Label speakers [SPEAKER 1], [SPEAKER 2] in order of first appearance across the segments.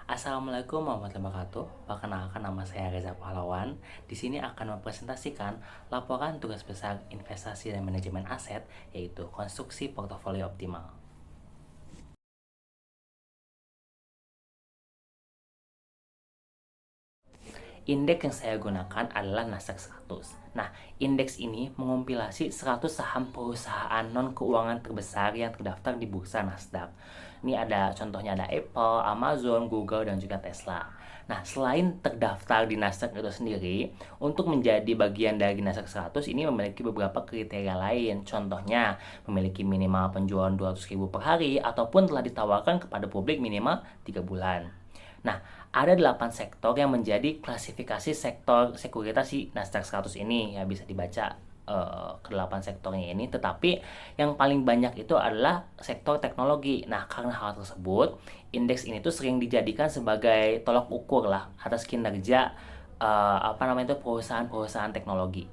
[SPEAKER 1] Assalamualaikum warahmatullahi wabarakatuh. Perkenalkan, nama saya Reza Pahlawan. Di sini akan mempresentasikan laporan tugas besar investasi dan manajemen aset, yaitu konstruksi portofolio optimal. Indeks yang saya gunakan adalah Nasdaq 100. Nah, indeks ini mengompilasi 100 saham perusahaan non-keuangan terbesar yang terdaftar di bursa Nasdaq. Ini contohnya ada Apple, Amazon, Google, dan juga Tesla. Nah, selain terdaftar di Nasdaq itu sendiri, untuk menjadi bagian dari Nasdaq 100 ini memiliki beberapa kriteria lain. Contohnya, memiliki minimal penjualan 200.000 per hari ataupun telah ditawarkan kepada publik minimal 3 bulan. Nah, ada 8 sektor yang menjadi klasifikasi sektor sekuritas si Nasdaq 100 ini. Ya, bisa dibaca ke-8 sektornya ini, tetapi yang paling banyak itu adalah sektor teknologi. Nah, karena hal tersebut, indeks ini tuh sering dijadikan sebagai tolak ukur lah atas kinerja perusahaan-perusahaan teknologi.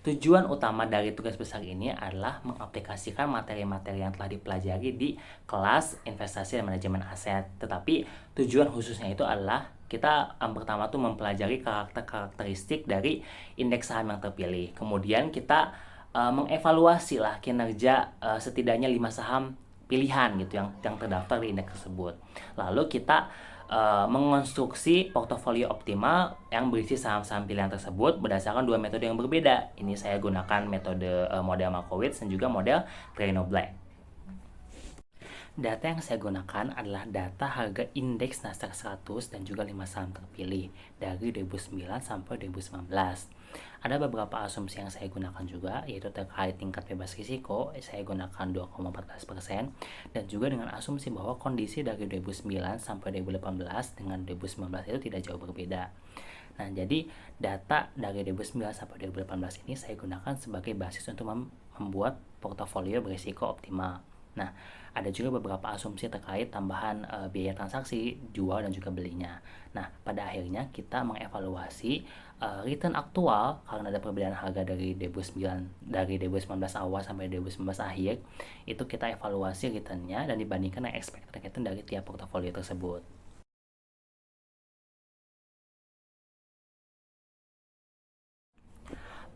[SPEAKER 1] Tujuan utama dari tugas besar ini adalah mengaplikasikan materi-materi yang telah dipelajari di kelas investasi dan manajemen aset. Tetapi tujuan khususnya itu adalah kita pertama tuh mempelajari karakteristik dari indeks saham yang terpilih. Kemudian kita mengevaluasi lah kinerja setidaknya 5 saham pilihan gitu yang terdaftar di indeks tersebut. Lalu kita mengonstruksi portofolio optimal yang berisi saham-saham pilihan tersebut berdasarkan dua metode yang berbeda. Ini saya gunakan metode model Markowitz dan juga model Triano Black. Data yang saya gunakan adalah data harga indeks Nasdaq 100 dan juga 5 saham terpilih dari 2009 sampai 2019. Ada beberapa asumsi yang saya gunakan juga, yaitu terkait tingkat bebas risiko, saya gunakan 2,14%, dan juga dengan asumsi bahwa kondisi dari 2009 sampai 2018 dengan 2019 itu tidak jauh berbeda. Nah, jadi data dari 2009 sampai 2018 ini saya gunakan sebagai basis untuk membuat portofolio berisiko optimal. Nah, ada juga beberapa asumsi terkait tambahan biaya transaksi, jual dan juga belinya. Nah, pada akhirnya kita mengevaluasi return aktual karena ada perbedaan harga dari 2019 awal sampai 2019 akhir. Itu kita evaluasi returnnya dan dibandingkan dengan expected return dari tiap portofolio tersebut.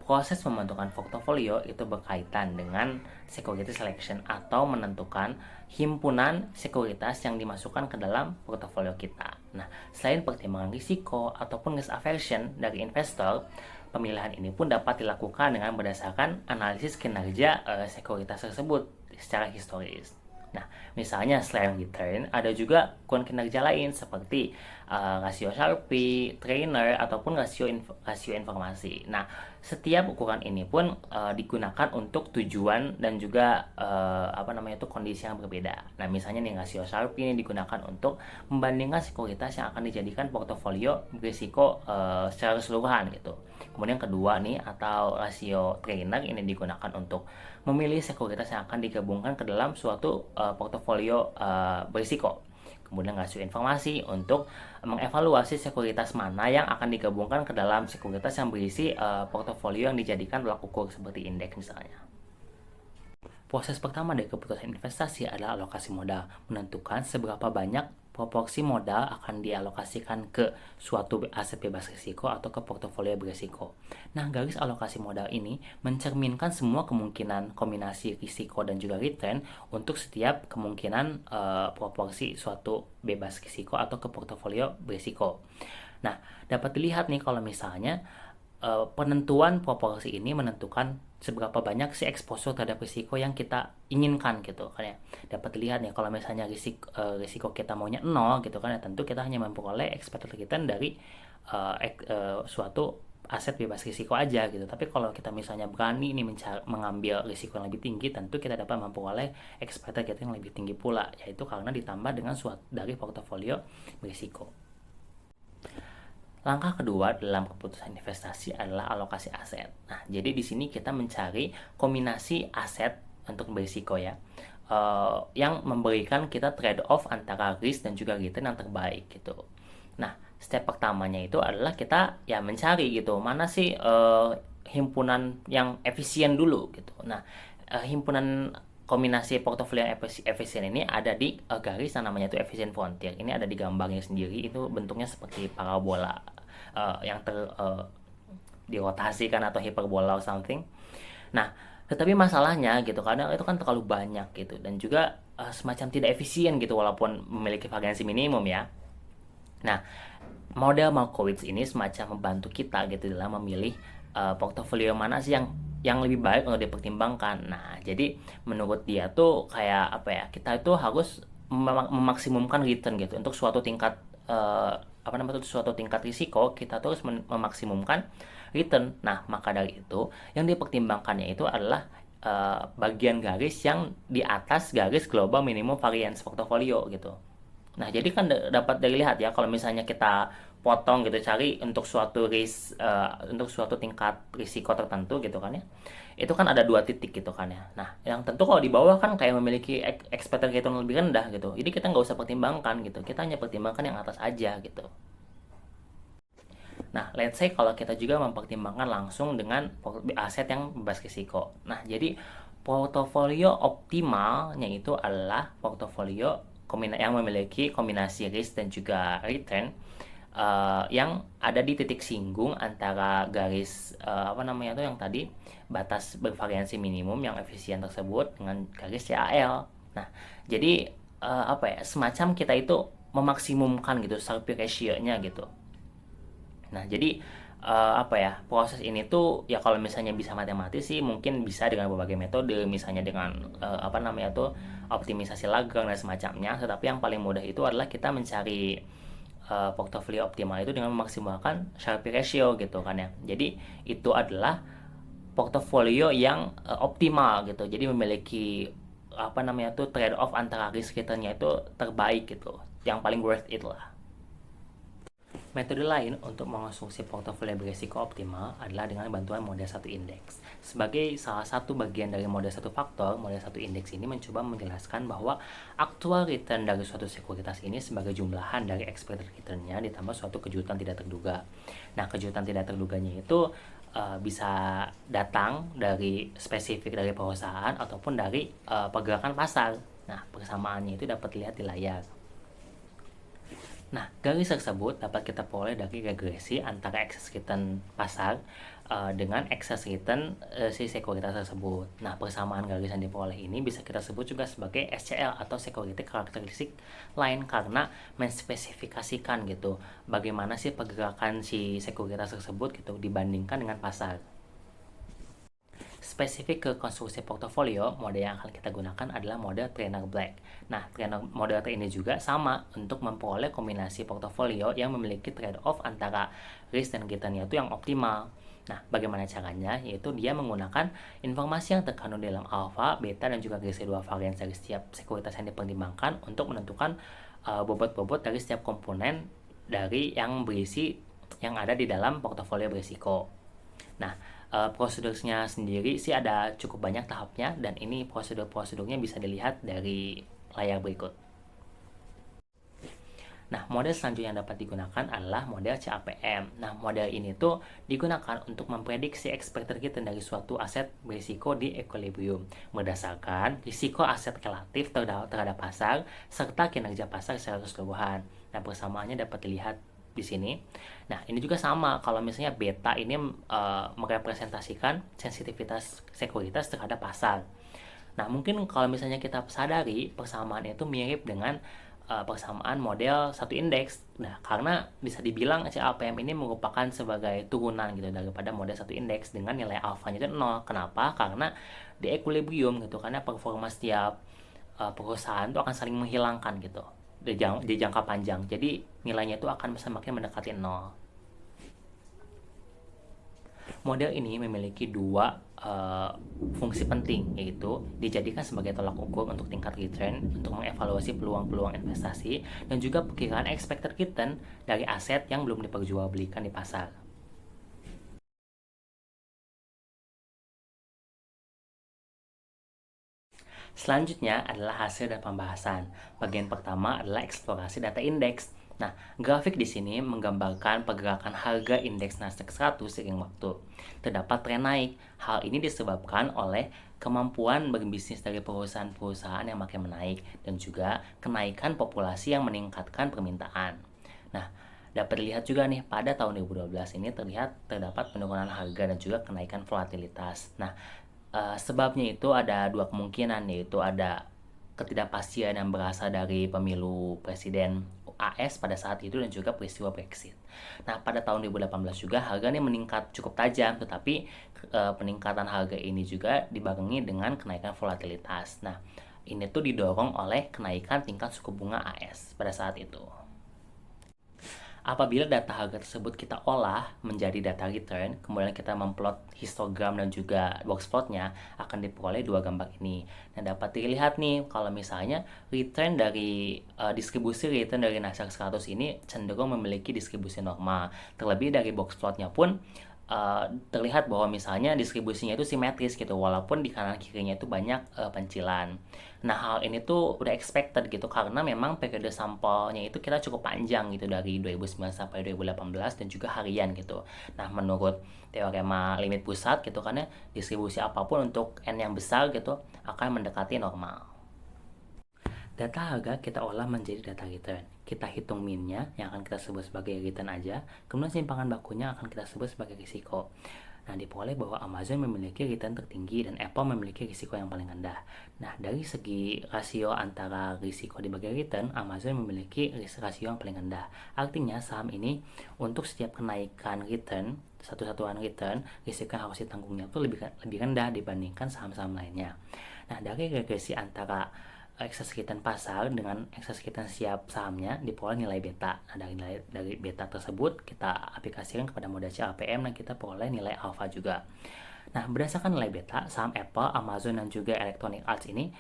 [SPEAKER 1] Proses pembentukan portofolio itu berkaitan dengan security selection atau menentukan himpunan sekuritas yang dimasukkan ke dalam portofolio kita. Nah, selain pertimbangan risiko ataupun risk aversion dari investor, pemilihan ini pun dapat dilakukan dengan berdasarkan analisis kinerja sekuritas tersebut secara historis. Nah, misalnya selain return, ada juga ukuran kinerja lain seperti rasio Sharpe, trainer, ataupun rasio informasi. Nah, setiap ukuran ini pun digunakan untuk tujuan dan juga kondisi yang berbeda. Nah, misalnya nih rasio Sharpe ini digunakan untuk membandingkan sekuritas yang akan dijadikan portofolio berisiko secara keseluruhan gitu. Kemudian kedua nih, atau rasio trainer ini digunakan untuk memilih sekuritas yang akan digabungkan ke dalam suatu portofolio berisiko. Kemudian rasio informasi untuk mengevaluasi sekuritas mana yang akan digabungkan ke dalam sekuritas yang berisi portofolio yang dijadikan tolak ukur seperti indeks misalnya. Proses pertama dari keputusan investasi adalah alokasi modal, menentukan seberapa banyak proporsi modal akan dialokasikan ke suatu aset bebas risiko atau ke portofolio berisiko. Nah, garis alokasi modal ini mencerminkan semua kemungkinan kombinasi risiko dan juga return untuk setiap kemungkinan proporsi suatu bebas risiko atau ke portofolio berisiko. Nah, dapat dilihat nih kalau misalnya penentuan proporsi ini menentukan seberapa banyak si exposure terhadap risiko yang kita inginkan gitu kan ya. Dapat dilihat nih kalau misalnya risiko kita maunya 0 gitu kan ya, tentu kita hanya memperoleh expected return dari suatu aset bebas risiko aja gitu. Tapi kalau kita misalnya berani nih mengambil risiko yang lebih tinggi, tentu kita dapat memperoleh expected return yang lebih tinggi pula, yaitu karena ditambah dengan dari portofolio berisiko. Langkah kedua dalam keputusan investasi adalah alokasi aset. Nah, jadi di sini kita mencari kombinasi aset untuk berisiko ya, yang memberikan kita trade off antara risk dan juga return yang terbaik gitu. Nah, step pertamanya itu adalah kita ya mencari gitu mana sih himpunan yang efisien dulu gitu. Nah, himpunan kombinasi portofolio yang efisien ini ada di garis yang namanya itu efficient frontier. Ini ada di gambarnya sendiri, itu bentuknya seperti parabola yang dirotasikan atau hiperbola or something. Nah, tetapi masalahnya gitu kadang itu kan terlalu banyak gitu dan juga semacam tidak efisien gitu walaupun memiliki variansi minimum ya. Nah, model Markowitz ini semacam membantu kita gitu dalam memilih portofolio mana sih yang lebih baik untuk dipertimbangkan. Nah, jadi menurut dia tuh kayak apa ya? Kita itu harus memaksimumkan return gitu untuk suatu tingkat apa namanya itu suatu tingkat risiko kita terus memaksimumkan return. Nah, maka dari itu yang dipertimbangkannya itu adalah bagian garis yang di atas garis global minimum variance portfolio gitu. Nah, jadi kan dapat dilihat ya kalau misalnya kita potong gitu cari untuk suatu untuk suatu tingkat risiko tertentu gitu kan ya. Itu kan ada dua titik gitu kan ya. Nah, yang tentu kalau di bawah kan kayak memiliki expected return lebih rendah gitu. Jadi kita nggak usah pertimbangkan gitu. Kita hanya pertimbangkan yang atas aja gitu. Nah, let's say kalau kita juga mempertimbangkan langsung dengan aset yang bebas risiko. Nah, jadi portofolio optimalnya itu adalah portofolio yang memiliki kombinasi risk dan juga return yang ada di titik singgung antara garis apa namanya itu yang tadi batas bervariansi minimum yang efisien tersebut dengan garis CAL. Nah, jadi apa ya semacam kita itu memaksimumkan gitu Sharpe ratio-nya gitu. Nah, jadi apa ya proses ini tuh ya kalau misalnya bisa matematis sih mungkin bisa dengan berbagai metode misalnya dengan apa namanya tuh optimisasi Lagrange dan semacamnya. Tetapi yang paling mudah itu adalah kita mencari portofolio optimal itu dengan memaksimalkan Sharpe ratio gitu kan ya. Jadi itu adalah portofolio yang optimal gitu. Jadi memiliki apa namanya tuh trade off antara risk returnnya itu terbaik gitu. Yang paling worth it lah. Metode lain untuk mengonstruksi portofolio berisiko optimal adalah dengan bantuan model satu indeks. Sebagai salah satu bagian dari model satu faktor, model satu indeks ini mencoba menjelaskan bahwa actual return dari suatu sekuritas ini sebagai jumlahan dari expected return-nya ditambah suatu kejutan tidak terduga. Nah, kejutan tidak terduganya itu bisa datang dari spesifik dari perusahaan ataupun dari pergerakan pasar. Nah, persamaannya itu dapat dilihat di layar. Nah, garis tersebut dapat kita peroleh dari regresi antara excess return pasar dengan excess return si sekuritas tersebut. Nah, persamaan garis yang diperoleh ini bisa kita sebut juga sebagai SCL atau security characteristic line karena menspesifikasikan gitu bagaimana sih pergerakan si sekuritas tersebut gitu dibandingkan dengan pasar. Spesifik ke konstruksi portofolio, model yang akan kita gunakan adalah model Trainer Black. Nah, model ini juga sama untuk memperoleh kombinasi portofolio yang memiliki trade-off antara risk dan return itu yang optimal. Nah, bagaimana caranya? Yaitu dia menggunakan informasi yang terkandung dalam alpha, beta, dan juga residual variance dari setiap sekuritas yang dipertimbangkan untuk menentukan bobot-bobot dari setiap komponen dari yang berisi yang ada di dalam portofolio berisiko. Nah, prosedurnya sendiri sih ada cukup banyak tahapnya dan ini prosedur-prosedurnya bisa dilihat dari layar berikut. Nah, model selanjutnya yang dapat digunakan adalah model CAPM. Nah, model ini tuh digunakan untuk memprediksi expected return dari suatu aset berisiko di equilibrium berdasarkan risiko aset relatif terhadap pasar serta kinerja pasar secara keseluruhan. Nah, persamaannya dapat dilihat di sini. Nah, ini juga sama kalau misalnya beta ini merepresentasikan sensitivitas sekuritas terhadap pasar. Nah, mungkin kalau misalnya kita sadari persamaan itu mirip dengan persamaan model satu indeks. Nah, karena bisa dibilang CAPM ini merupakan sebagai turunan gitu daripada model satu indeks dengan nilai alfanya itu 0. Kenapa? Karena di equilibrium gitu, karena performa setiap perusahaan itu akan saling menghilangkan gitu di jangka panjang. Jadi nilainya itu akan semakin mendekati 0. Model ini memiliki dua fungsi penting, yaitu dijadikan sebagai tolak ukur untuk tingkat return untuk mengevaluasi peluang-peluang investasi dan juga perkiraan expected return dari aset yang belum diperjualbelikan di pasar. Selanjutnya adalah hasil dan pembahasan. Bagian pertama adalah eksplorasi data indeks. Nah, grafik di sini menggambarkan pergerakan harga indeks Nasdaq 100 seiring waktu. Terdapat tren naik. Hal ini disebabkan oleh kemampuan berbisnis dari perusahaan-perusahaan yang makin menaik dan juga kenaikan populasi yang meningkatkan permintaan. Nah, dapat dilihat juga nih pada tahun 2012 ini terdapat penurunan harga dan juga kenaikan volatilitas. Nah, sebabnya itu ada dua kemungkinan, yaitu ada ketidakpastian yang berasal dari pemilu presiden AS pada saat itu dan juga peristiwa Brexit. Nah, pada tahun 2018 juga harga ini meningkat cukup tajam, tetapi peningkatan harga ini juga dibarengi dengan kenaikan volatilitas. Nah, ini tuh didorong oleh kenaikan tingkat suku bunga AS pada saat itu. Apabila data harga tersebut kita olah menjadi data return, kemudian kita memplot histogram dan juga box plotnya, akan diperoleh dua gambar ini. Dan dapat dilihat nih, kalau misalnya return dari distribusi return dari Nasdaq 100 ini cenderung memiliki distribusi normal. Terlebih dari box plotnya pun terlihat bahwa misalnya distribusinya itu simetris gitu, walaupun di kanan kirinya itu banyak pencilan. Nah, hal ini tuh udah expected gitu karena memang periode sampelnya itu kita cukup panjang gitu, dari 2009 sampai 2018 dan juga harian gitu. Nah, menurut teorema limit pusat gitu kan ya, distribusi apapun untuk n yang besar gitu akan mendekati normal. Data harga kita olah menjadi data return. Kita hitung minnya yang akan kita sebut sebagai return aja, kemudian simpangan bakunya akan kita sebut sebagai risiko. Nah, diperoleh bahwa Amazon memiliki return tertinggi dan Apple memiliki risiko yang paling rendah. Nah, dari segi rasio antara risiko dibagi return, Amazon memiliki rasio yang paling rendah. Artinya saham ini untuk setiap kenaikan return, satu satuan return, risiko yang harus ditanggungnya itu lebih rendah dibandingkan saham-saham lainnya. Nah, dari regresi antara excess return pasar dengan excess return siap sahamnya diperoleh nilai beta. Nah, dari beta tersebut kita aplikasikan kepada model CAPM dan kita peroleh nilai alpha juga. Nah, berdasarkan nilai beta, saham Apple, Amazon dan juga Electronic Arts ini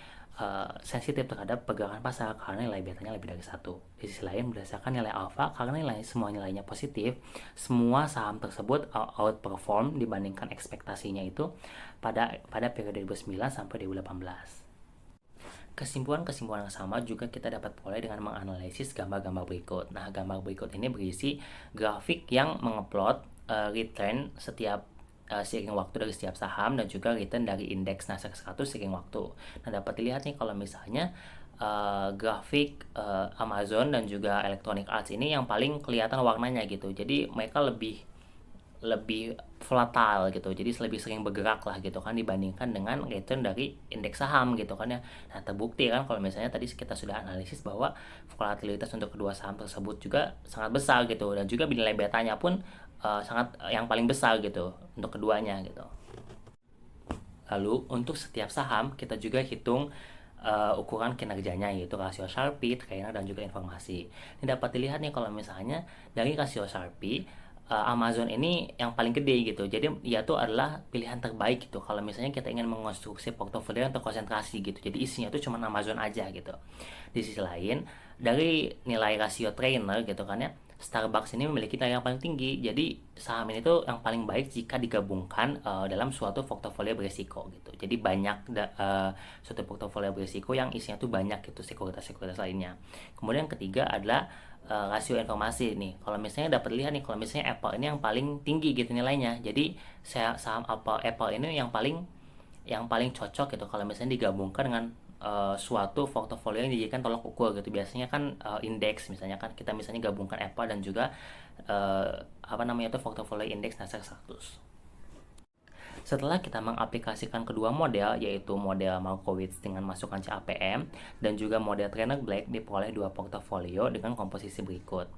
[SPEAKER 1] sensitif terhadap pergerakan pasar karena nilai betanya lebih dari 1. Di sisi lain, berdasarkan nilai alpha, karena semua nilainya positif, semua saham tersebut outperform dibandingkan ekspektasinya itu pada periode 2009 sampai 2018. Kesimpulan-kesimpulan yang sama juga kita dapat peroleh dengan menganalisis gambar-gambar berikut. Nah, gambar berikut ini berisi grafik yang mengeplot return setiap seiring waktu dari setiap saham dan juga return dari indeks Nasdaq 100 seiring waktu. Nah, dapat dilihat nih kalau misalnya grafik Amazon dan juga Electronic Arts ini yang paling kelihatan warnanya gitu. Jadi mereka lebih volatile gitu, jadi lebih sering bergerak lah gitu kan dibandingkan dengan return dari indeks saham gitu kan ya. Nah, terbukti kan kalau misalnya tadi kita sudah analisis bahwa volatilitas untuk kedua saham tersebut juga sangat besar gitu, dan juga nilai betanya pun sangat yang paling besar gitu untuk keduanya gitu. Lalu untuk setiap saham kita juga hitung ukuran kinerjanya, yaitu rasio Sharpe, trainer, dan juga informasi. Ini dapat dilihat nih kalau misalnya dari rasio Sharpe, Amazon ini yang paling gede gitu. Jadi ya tuh adalah pilihan terbaik gitu kalau misalnya kita ingin mengonstruksi portofolio yang terkonsentrasi gitu. Jadi isinya tuh cuma Amazon aja gitu. Di sisi lain, dari nilai rasio trainer gitu kan ya, Starbucks ini memiliki nilai yang paling tinggi. Jadi saham ini tuh yang paling baik jika digabungkan dalam suatu portofolio berisiko gitu. Jadi banyak suatu portofolio berisiko yang isinya tuh banyak gitu sekuritas-sekuritas lainnya. Kemudian ketiga adalah rasio informasi nih. Kalau misalnya dapat lihat nih, kalau misalnya Apple ini yang paling tinggi gitu nilainya. Jadi saham Apple ini yang paling cocok gitu kalau misalnya digabungkan dengan suatu portofolio yang dijadikan tolak ukur gitu. Biasanya kan indeks, misalnya kan kita misalnya gabungkan Apple dan juga portofolio indeks Nasdaq 100. Setelah kita mengaplikasikan kedua model, yaitu model Markowitz dengan masukan CAPM dan juga model Trainer Black, diperoleh dua portofolio dengan komposisi berikut.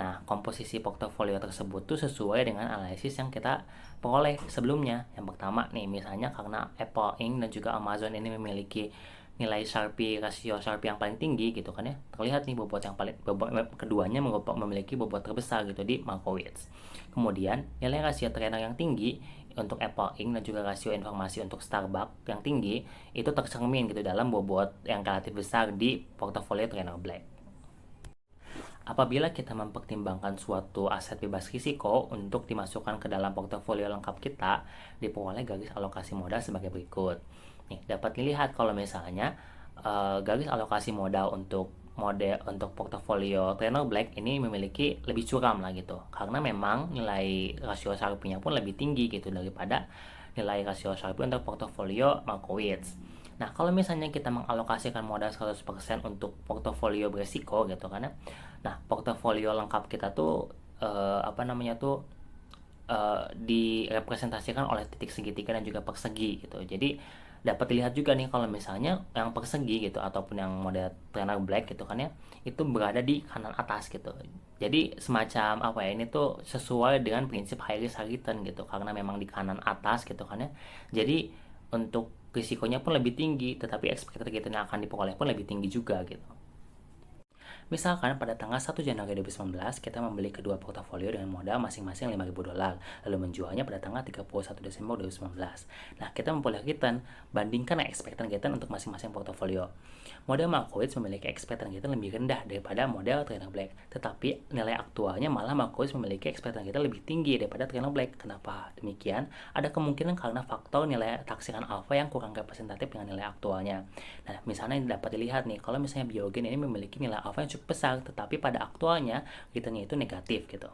[SPEAKER 1] Nah, komposisi portofolio tersebut tuh sesuai dengan analisis yang kita peroleh sebelumnya. Yang pertama nih, misalnya karena Apple Inc. dan juga Amazon ini memiliki nilai rasio Sharpe yang paling tinggi gitu kan ya. Terlihat nih keduanya memiliki bobot terbesar gitu di Markowitz. Kemudian nilai rasio trainer yang tinggi untuk Apple Inc. dan juga rasio informasi untuk Starbucks yang tinggi itu tercermin gitu dalam bobot yang relatif besar di portofolio Trainer Black. Apabila kita mempertimbangkan suatu aset bebas risiko untuk dimasukkan ke dalam portofolio lengkap kita, diperoleh garis alokasi modal sebagai berikut. Nih, dapat dilihat kalau misalnya garis alokasi modal untuk model untuk portofolio Trainer Black ini memiliki lebih curam lah gitu, karena memang nilai rasio Sharpe-nya pun lebih tinggi gitu daripada nilai rasio Sharpe untuk portofolio Markowitz. Nah, kalau misalnya kita mengalokasikan modal 100% untuk portofolio beresiko gitu kan ya. Nah, portofolio lengkap kita tuh apa namanya tuh direpresentasikan oleh titik segitiga dan juga persegi gitu. Jadi dapat dilihat juga nih kalau misalnya yang persegi gitu ataupun yang model trainer black gitu kan ya, itu berada di kanan atas gitu. Jadi semacam apa ya, ini tuh sesuai dengan prinsip high risk high return gitu, karena memang di kanan atas gitu kan ya. Jadi untuk risikonya pun lebih tinggi, tetapi expected return yang akan diperoleh pun lebih tinggi juga gitu. Misalkan pada tanggal 1 Januari 2019 kita membeli kedua portofolio dengan modal masing-masing $5.000, lalu menjualnya pada tanggal 31 Desember 2019. Nah, kita memperoleh return, bandingkan expected return untuk masing-masing portofolio. Model Markowitz memiliki expected return lebih rendah daripada model Trainer Black, tetapi nilai aktualnya malah Markowitz memiliki expected return lebih tinggi daripada Trainer Black. Kenapa demikian? Ada kemungkinan karena faktor nilai taksiran alfa yang kurang representatif dengan nilai aktualnya. Nah, misalnya dapat dilihat nih, kalau misalnya Biogen ini memiliki nilai alfa yang cukup besar, tetapi pada aktualnya returnnya itu negatif gitu.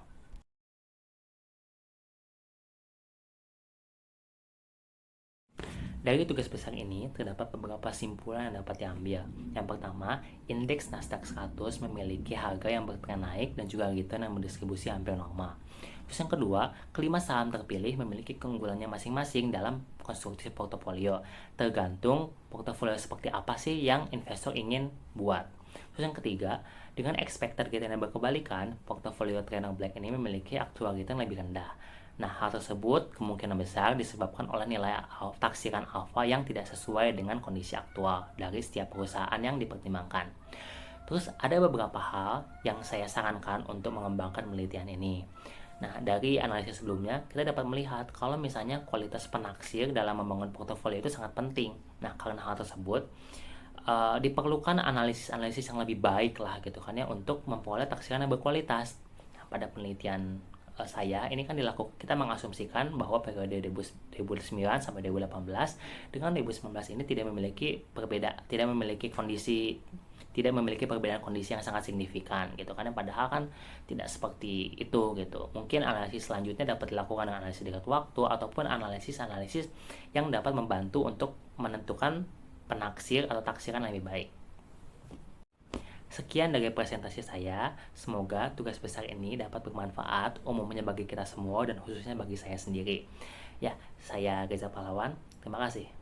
[SPEAKER 1] Dari tugas besar ini, terdapat beberapa simpulan yang dapat diambil. Yang pertama, indeks Nasdaq 100 memiliki harga yang bertren naik dan juga return yang berdistribusi hampir normal. Terus yang kedua, kelima saham terpilih memiliki keunggulannya masing-masing dalam konstruksi portofolio. Tergantung portofolio seperti apa sih yang investor ingin buat. Terus yang ketiga, dengan expected return yang berkebalikan, portofolio trainer black ini memiliki actual return lebih rendah. Nah, hal tersebut kemungkinan besar disebabkan oleh nilai taksiran alfa yang tidak sesuai dengan kondisi aktual dari setiap perusahaan yang dipertimbangkan. Terus ada beberapa hal yang saya sarankan untuk mengembangkan penelitian ini. Nah, dari analisis sebelumnya, kita dapat melihat kalau misalnya kualitas penaksir dalam membangun portofolio itu sangat penting. Nah, karena hal tersebut, diperlukan analisis-analisis yang lebih baik lah gitu kan ya, untuk memperoleh taksiran yang berkualitas. Nah, pada penelitian saya ini kan kita mengasumsikan bahwa periode 2009 sampai 2018 dengan 2019 ini tidak memiliki perbedaan kondisi yang sangat signifikan gitu kan, padahal kan tidak seperti itu gitu. Mungkin analisis selanjutnya dapat dilakukan dengan analisis dekat waktu ataupun analisis yang dapat membantu untuk menentukan penaksir atau taksiran yang lebih baik. Sekian dari presentasi saya, semoga tugas besar ini dapat bermanfaat umumnya bagi kita semua dan khususnya bagi saya sendiri. Ya, saya Reza Pahlawan, terima kasih.